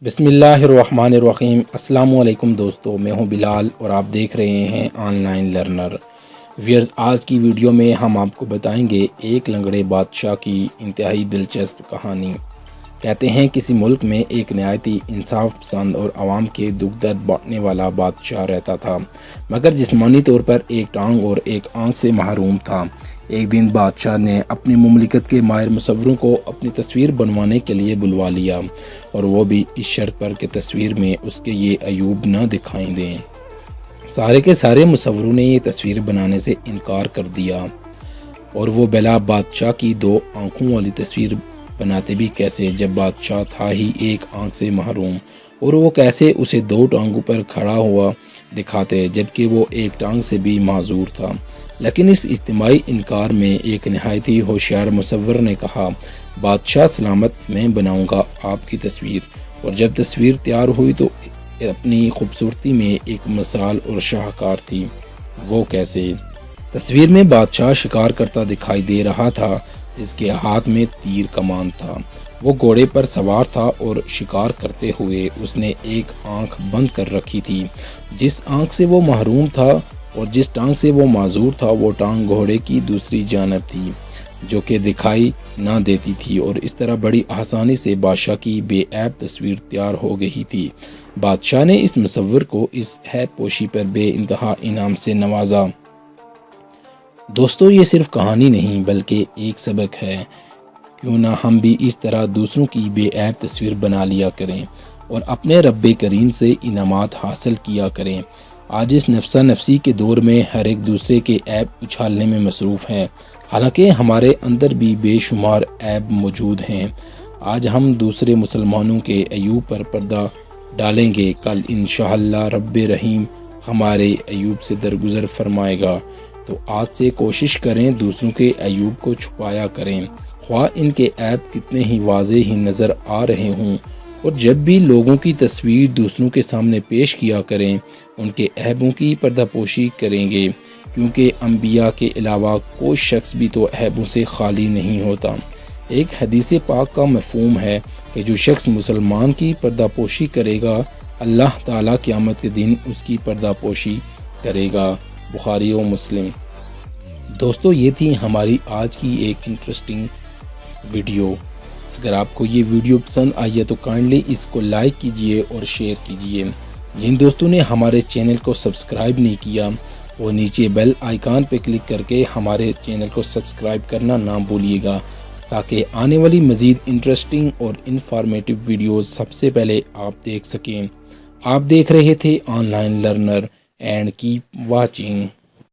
بسم اللہ الرحمن الرحیم۔ السلام علیکم دوستو، میں ہوں بلال اور آپ دیکھ رہے ہیں آن لائن لرنر ویئرز۔ آج کی ویڈیو میں ہم آپ کو بتائیں گے ایک لنگڑے بادشاہ کی انتہائی دلچسپ کہانی۔ کہتے ہیں کسی ملک میں ایک نہایتی انصاف پسند اور عوام کے دکھ درد بانٹنے والا بادشاہ رہتا تھا، مگر جسمانی طور پر ایک ٹانگ اور ایک آنکھ سے محروم تھا۔ ایک دن بادشاہ نے اپنی مملکت کے ماہر مصوروں کو اپنی تصویر بنوانے کے لیے بلوا لیا، اور وہ بھی اس شرط پر کہ تصویر میں اس کے یہ عیوب نہ دکھائی دیں۔ سارے کے سارے مصوروں نے یہ تصویر بنانے سے انکار کر دیا، اور وہ بلا بادشاہ کی دو آنکھوں والی تصویر بناتے بھی کیسے جب بادشاہ تھا ہی ایک آنکھ سے محروم، اور وہ کیسے اسے دو ٹانگوں پر کھڑا ہوا دکھاتے جبکہ وہ ایک ٹانگ سے بھی معذور تھا۔ لیکن اس اجتماعی انکار میں ایک نہایتی ہوشیار مصور نے کہا، بادشاہ سلامت، میں بناؤں گا آپ کی تصویر۔ اور جب تصویر تیار ہوئی تو اپنی خوبصورتی میں ایک مثال اور شاہکار تھی۔ وہ کیسے؟ تصویر میں بادشاہ شکار کرتا دکھائی دے رہا تھا، جس کے ہاتھ میں تیر کمان تھا۔ وہ گھوڑے پر سوار تھا اور شکار کرتے ہوئے اس نے ایک آنکھ بند کر رکھی تھی۔ جس آنکھ سے وہ محروم تھا اور جس ٹانگ سے وہ معذور تھا، وہ ٹانگ گھوڑے کی دوسری جانب تھی جو کہ دکھائی نہ دیتی تھی، اور اس طرح بڑی آسانی سے بادشاہ کی بے عیب تصویر تیار ہو گئی تھی۔ بادشاہ نے اس مصور کو اس عیب پوشی پر بے انتہا انعام سے نوازا۔ دوستو، یہ صرف کہانی نہیں بلکہ ایک سبق ہے۔ کیوں نہ ہم بھی اس طرح دوسروں کی بے عیب تصویر بنا لیا کریں اور اپنے رب کریم سے انعامات حاصل کیا کریں۔ آج اس نفسا نفسی کے دور میں ہر ایک دوسرے کے عیب اچھالنے میں مصروف ہے، حالانکہ ہمارے اندر بھی بے شمار عیب موجود ہیں۔ آج ہم دوسرے مسلمانوں کے عیوب پر پردہ ڈالیں گے، کل انشاءاللہ رب رحیم ہمارے عیوب سے درگزر فرمائے گا۔ تو آج سے کوشش کریں دوسروں کے عیوب کو چھپایا کریں، خواہ ان کے عیب کتنے ہی واضح ہی نظر آ رہے ہوں۔ اور جب بھی لوگوں کی تصویر دوسروں کے سامنے پیش کیا کریں، ان کے عیبوں کی پردہ پوشی کریں گے، کیونکہ انبیاء کے علاوہ کوئی شخص بھی تو عیبوں سے خالی نہیں ہوتا۔ ایک حدیث پاک کا مفہوم ہے کہ جو شخص مسلمان کی پردہ پوشی کرے گا، اللہ تعالیٰ قیامت کے دن اس کی پردہ پوشی کرے گا۔ بخاری و مسلم۔ دوستو، یہ تھی ہماری آج کی ایک انٹرسٹنگ ویڈیو۔ اگر آپ کو یہ ویڈیو پسند آئی ہے تو کائنڈلی اس کو لائک کیجئے اور شیئر کیجئے۔ جن دوستوں نے ہمارے چینل کو سبسکرائب نہیں کیا، وہ نیچے بیل آئیکن پہ کلک کر کے ہمارے چینل کو سبسکرائب کرنا نہ بھولیے گا، تاکہ آنے والی مزید انٹرسٹنگ اور انفارمیٹیو ویڈیوز سب سے پہلے آپ دیکھ سکیں۔ آپ دیکھ رہے تھے on line learner, and keep watching.